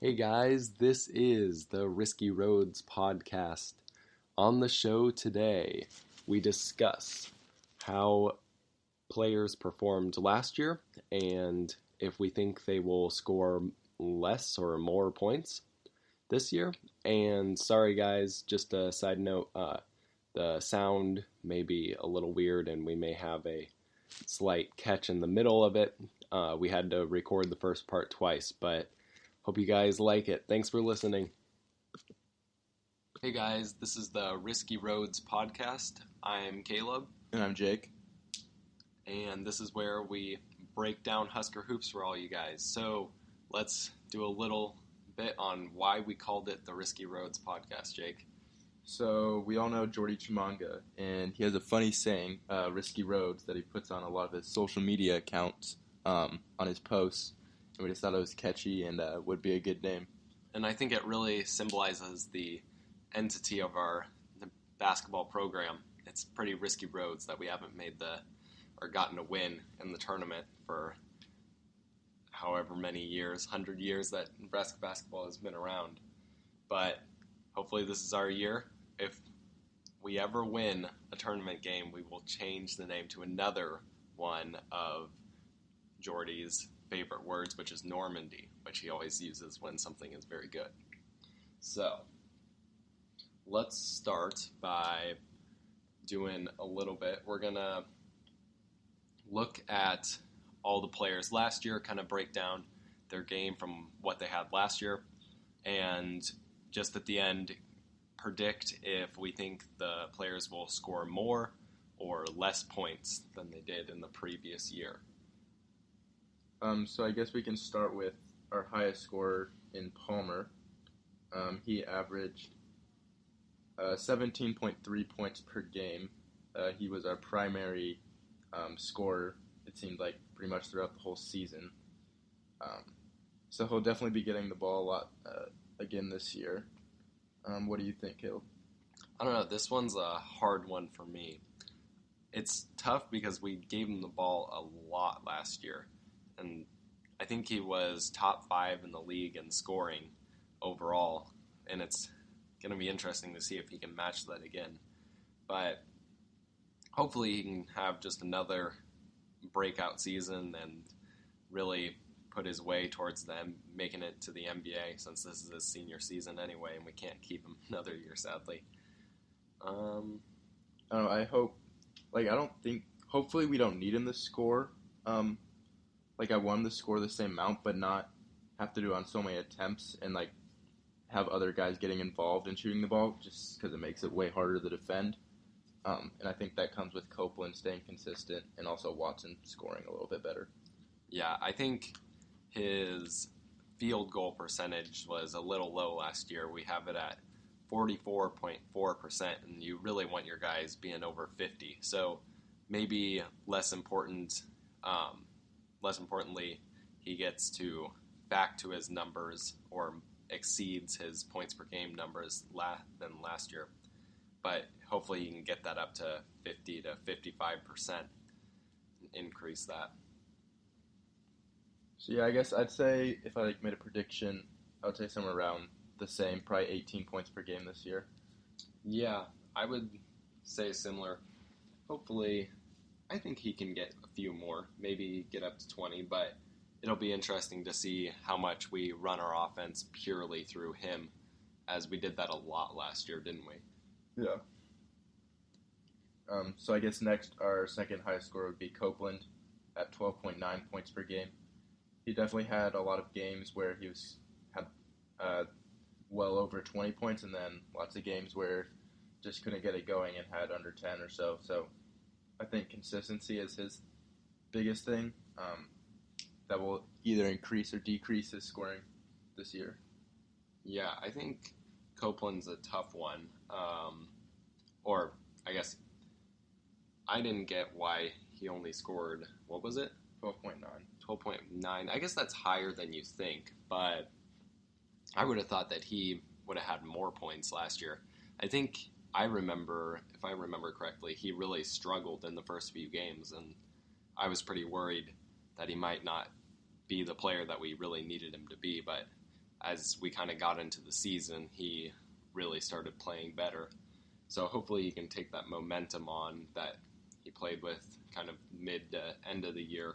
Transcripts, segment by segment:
Hey guys, this is the Risky Roadz podcast. On the show today, we discuss how players performed last year and if we think they will score less or more points this year. And sorry guys, just a side note, the sound may be a little weird and we may have a slight catch in the middle of it. We had to record the first part twice, but hope you guys like it. Thanks for listening. Hey guys, this is the Risky Roadz podcast. I'm Caleb. And I'm Jake. And this is where we break down Husker hoops for all you guys. So let's do a little bit on why we called it the Risky Roadz podcast, Jake. So we all know Jordy Chimanga, and he has a funny saying, Risky Roadz, that he puts on a lot of his social media accounts on his posts. We just thought it was catchy and would be a good name. And I think it really symbolizes the entity of the basketball program. It's pretty risky roads that we haven't made or gotten a win in the tournament for however many years, 100 years that Nebraska basketball has been around. But hopefully this is our year. If we ever win a tournament game, we will change the name to another one of Jordy's favorite words, which is Normandy, which he always uses when something is very good. So, let's start by doing a little bit. We're going to look at all the players last year, kind of break down their game from what they had last year, and just at the end, predict if we think the players will score more or less points than they did in the previous year. So I guess we can start with our highest scorer in Palmer. He averaged 17.3 points per game. He was our primary scorer, it seemed like, pretty much throughout the whole season. So he'll definitely be getting the ball a lot again this year. What do you think, Caleb? I don't know. This one's a hard one for me. It's tough because we gave him the ball a lot last year. And I think he was top 5 in the league in scoring overall. And it's going to be interesting to see if he can match that again. But hopefully he can have just another breakout season and really put his way towards them making it to the NBA, since this is his senior season anyway and we can't keep him another year, sadly. I don't know, hopefully we don't need him to score. I want him to score the same amount, but not have to do it on so many attempts and, have other guys getting involved in shooting the ball, just because it makes it way harder to defend. And I think that comes with Copeland staying consistent and also Watson scoring a little bit better. Yeah, I think his field goal percentage was a little low last year. We have it at 44.4%, and you really want your guys being over 50. So maybe less importantly, he gets back to his numbers or exceeds his points per game numbers than last year. But hopefully he can get that up to 50 to 55% and increase that. So yeah, I guess I'd say if I made a prediction, I would say somewhere around the same, probably 18 points per game this year. Yeah, I would say similar. Hopefully, I think he can get a few more, maybe get up to 20, but it'll be interesting to see how much we run our offense purely through him, as we did that a lot last year, didn't we? Yeah. So I guess next, our second highest scorer would be Copeland at 12.9 points per game. He definitely had a lot of games where he had well over 20 points, and then lots of games where just couldn't get it going and had under 10 or so. So I think consistency is his biggest thing. That will either increase or decrease his scoring this year. Yeah, I think Copeland's a tough one. Or I guess I didn't get why he only scored, what was it? 12.9. 12.9. I guess that's higher than you think, but I would have thought that he would have had more points last year. I think if I remember correctly, he really struggled in the first few games, and I was pretty worried that he might not be the player that we really needed him to be, but as we kind of got into the season, he really started playing better. So hopefully he can take that momentum on that he played with kind of mid to end of the year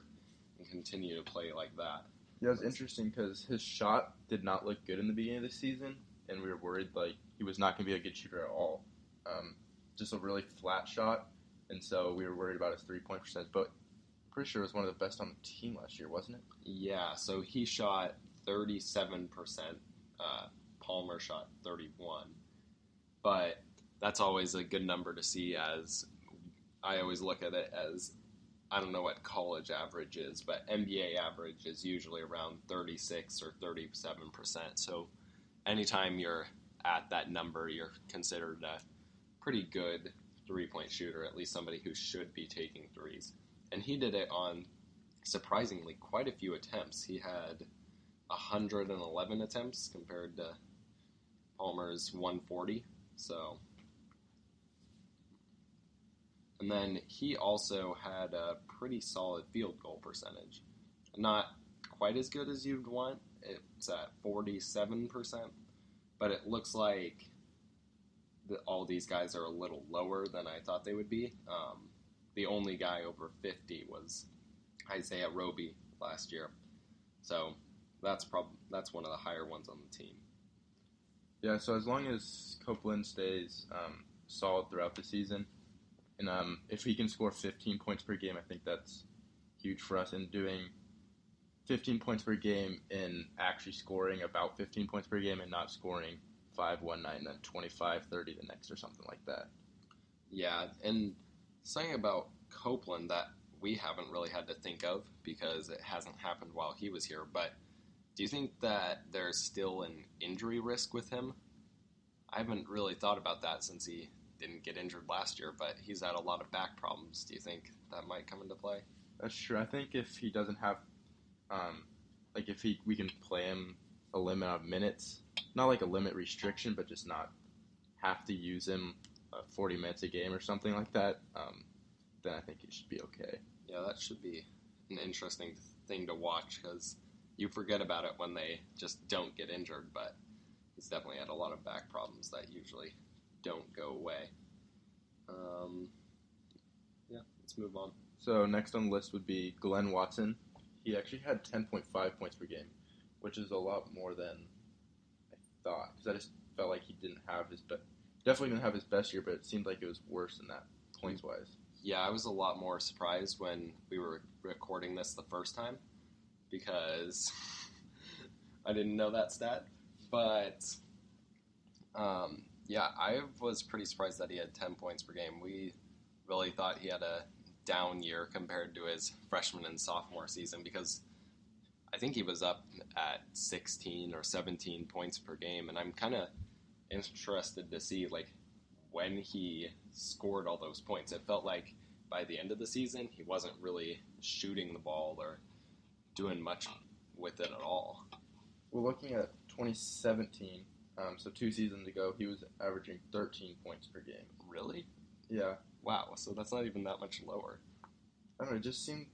and continue to play like that. Yeah, it was interesting because his shot did not look good in the beginning of the season, and we were worried like he was not going to be a good shooter at all. Just a really flat shot, and so we were worried about his 3-point percentage. But I'm pretty sure it was one of the best on the team last year, wasn't it? Yeah, so he shot 37%. Palmer shot 31%. But that's always a good number to see, as I always look at it as, I don't know what college average is, but NBA average is usually around 36 or 37%. So anytime you're at that number, you're considered a pretty good three-point shooter, at least somebody who should be taking threes. And he did it on, surprisingly, quite a few attempts. He had 111 attempts compared to Palmer's 140. So, and then he also had a pretty solid field goal percentage. Not quite as good as you'd want. It's at 47%, but it looks like all these guys are a little lower than I thought they would be. The only guy over 50 was Isaiah Roby last year. So that's one of the higher ones on the team. Yeah, so as long as Copeland stays solid throughout the season, and if he can score 15 points per game, I think that's huge for us. And doing 15 points per game and actually scoring about 15 points per game and not scoring 5 one night and then 25-30 the next or something like that. Yeah, and something about Copeland that we haven't really had to think of because it hasn't happened while he was here, but do you think that there's still an injury risk with him? I haven't really thought about that since he didn't get injured last year, but he's had a lot of back problems. Do you think that might come into play? That's true. I think if he doesn't have, we can play him a limit of minutes, not like a limit restriction, but just not have to use him 40 minutes a game or something like that, then I think he should be okay. Yeah, that should be an interesting thing to watch because you forget about it when they just don't get injured, but he's definitely had a lot of back problems that usually don't go away. Yeah, let's move on. So next on the list would be Glenn Watson. He actually had 10.5 points per game, which is a lot more than I thought, because I just felt like he definitely didn't have his best year, but it seemed like it was worse than that points-wise. Yeah, I was a lot more surprised when we were recording this the first time, because I didn't know that stat. But, yeah, I was pretty surprised that he had 10 points per game. We really thought he had a down year compared to his freshman and sophomore season, because I think he was up at 16 or 17 points per game, and I'm kind of interested to see, like, when he scored all those points. It felt like by the end of the season, he wasn't really shooting the ball or doing much with it at all. Well, looking at 2017, so 2 seasons ago, he was averaging 13 points per game. Really? Yeah. Wow, so that's not even that much lower. I don't know, it just seemed...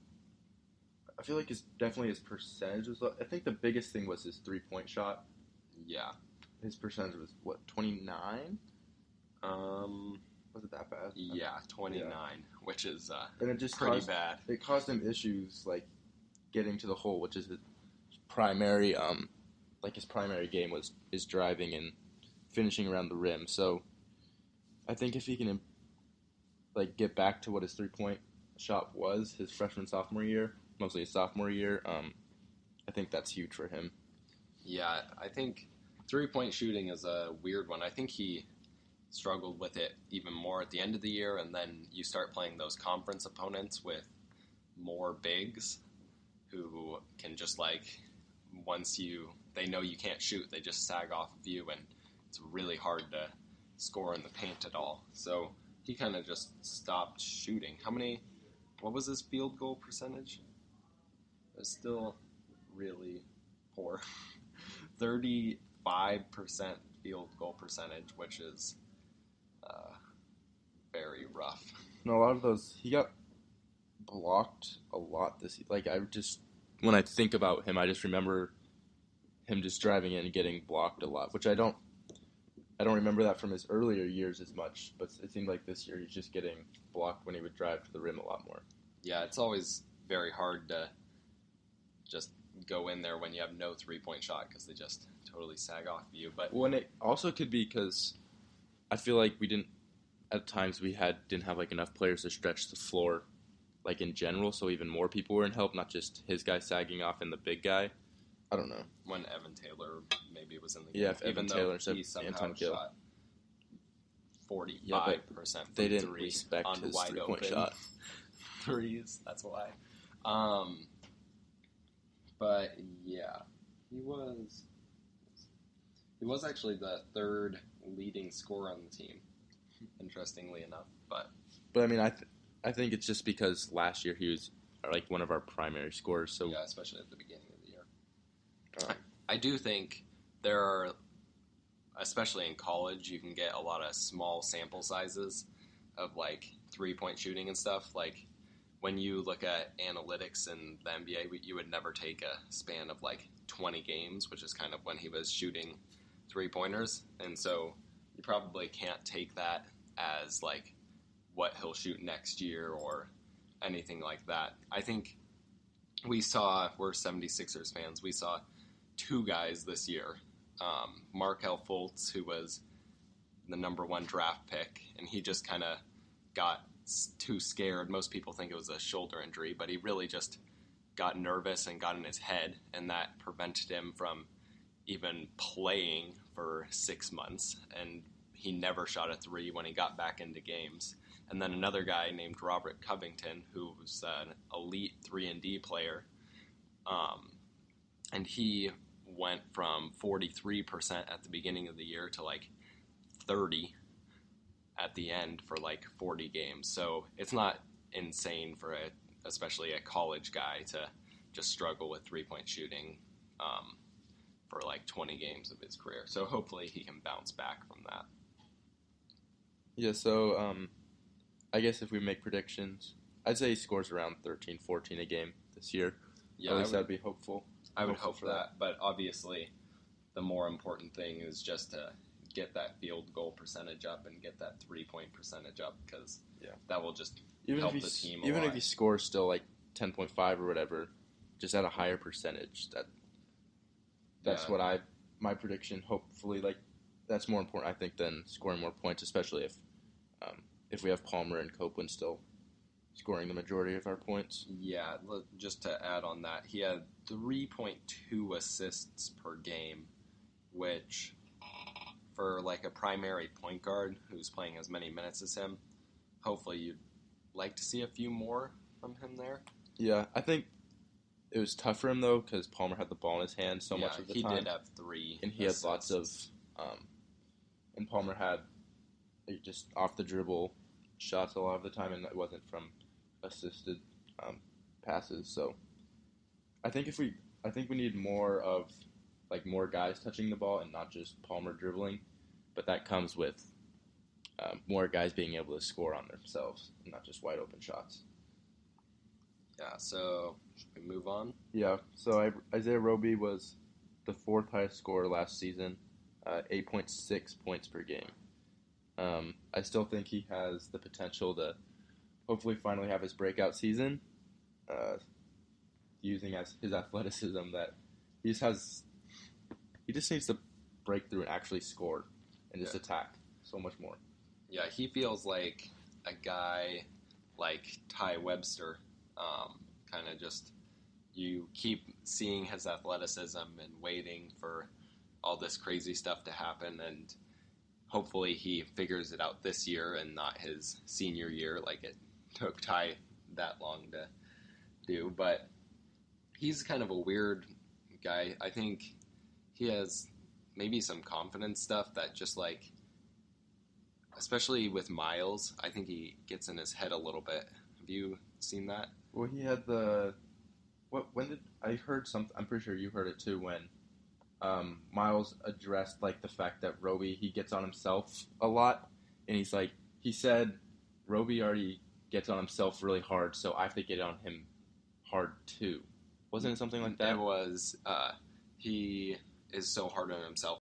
I feel like his percentage was low. I think the biggest thing was his 3-point shot. Yeah. His percentage was, what, 29? Was it that bad? Yeah, 29, yeah. Which is and it just pretty bad. It caused him issues, like, getting to the hole, which is his primary, his primary game is driving and finishing around the rim. So I think if he can, get back to what his 3-point shot was his freshman-sophomore year, mostly his sophomore year, I think that's huge for him. Yeah, I think 3-point shooting is a weird one. I think he struggled with it even more at the end of the year, and then you start playing those conference opponents with more bigs who can just, once they know you can't shoot, they just sag off of you, and it's really hard to score in the paint at all. So he kind of just stopped shooting. What was his field goal percentage? It was still really poor. 35% field goal percentage, which is very rough. No, a lot of those, he got blocked a lot this year. When I think about him, I just remember him just driving in and getting blocked a lot, which I don't remember that from his earlier years as much, but it seemed like this year he's just getting blocked when he would drive to the rim a lot more. Yeah, it's always very hard to just go in there when you have no three-point shot because they just totally sag off you. But when it also could be because I feel like at times we didn't have like enough players to stretch the floor, like in general, so even more people were in help, not just his guy sagging off and the big guy. I don't know. When Evan Taylor maybe was in the game. Yeah, if Evan Taylor instead he somehow Anton Gill. shot 45% They didn't three respect on his wide three-point open shot. threes. That's why. But yeah, he was actually the third leading scorer on the team. Interestingly enough, but I mean, I think it's just because last year he was like one of our primary scorers. So yeah, especially at the beginning of the year. I do think there are, especially in college, you can get a lot of small sample sizes of like 3-point shooting and stuff. Like when you look at analytics in the NBA, you would never take a span of like 20 games, which is kind of when he was shooting 3-pointers. And so you probably can't take that as like what he'll shoot next year or anything like that. I think we're 76ers fans. We saw two guys this year. Markelle Fultz, who was the number 1 draft pick, and he just kind of got too scared. Most people think it was a shoulder injury, but he really just got nervous and got in his head, and that prevented him from even playing for 6 months, and he never shot a 3 when he got back into games. And then another guy named Robert Covington, who was an elite 3-and-D player, and he went from 43% at the beginning of the year to like 30 at the end for like 40 games. So it's not insane for especially a college guy to just struggle with 3-point shooting for like 20 games of his career. So hopefully he can bounce back from that. Yeah, so I guess if we make predictions, I'd say he scores around 13, 14 a game this year. Yeah, at least I'd be hopeful. I would hope for that. But obviously the more important thing is just to get that field goal percentage up and get that 3-point percentage up, because that will just help the team a lot. Even if he scores still like 10.5 or whatever, just at a higher percentage, that's what my prediction. Hopefully, like that's more important, I think, than scoring more points, especially if we have Palmer and Copeland still scoring the majority of our points. Yeah, just to add on that, he had 3.2 assists per game, which for like a primary point guard who's playing as many minutes as him, hopefully you'd like to see a few more from him there. Yeah, I think it was tough for him though because Palmer had the ball in his hand so much of the time. He did have 3 and he assists. had lots of and Palmer had just off the dribble shots a lot of the time, and it wasn't from assisted passes. So I think we need more guys touching the ball and not just Palmer dribbling, but that comes with more guys being able to score on themselves and not just wide open shots. Yeah, so should we move on? Yeah, so Isaiah Roby was the 4th highest scorer last season, 8.6 points per game. I still think he has the potential to hopefully finally have his breakout season, using as his athleticism that he just needs to break through and actually score and just attack so much more. Yeah, he feels like a guy like Ty Webster, kind of just you keep seeing his athleticism and waiting for all this crazy stuff to happen, and hopefully he figures it out this year and not his senior year like it took Ty that long to do. But he's kind of a weird guy. I think he has maybe some confidence stuff that just like, especially with Miles, I think he gets in his head a little bit. Have you seen that? Well, he had I heard something, I'm pretty sure you heard it too, when Miles addressed like the fact that Roby, he gets on himself a lot, and he said Roby already gets on himself really hard, so I have to get on him hard too. Wasn't it something like that? It was, he is so hard on himself.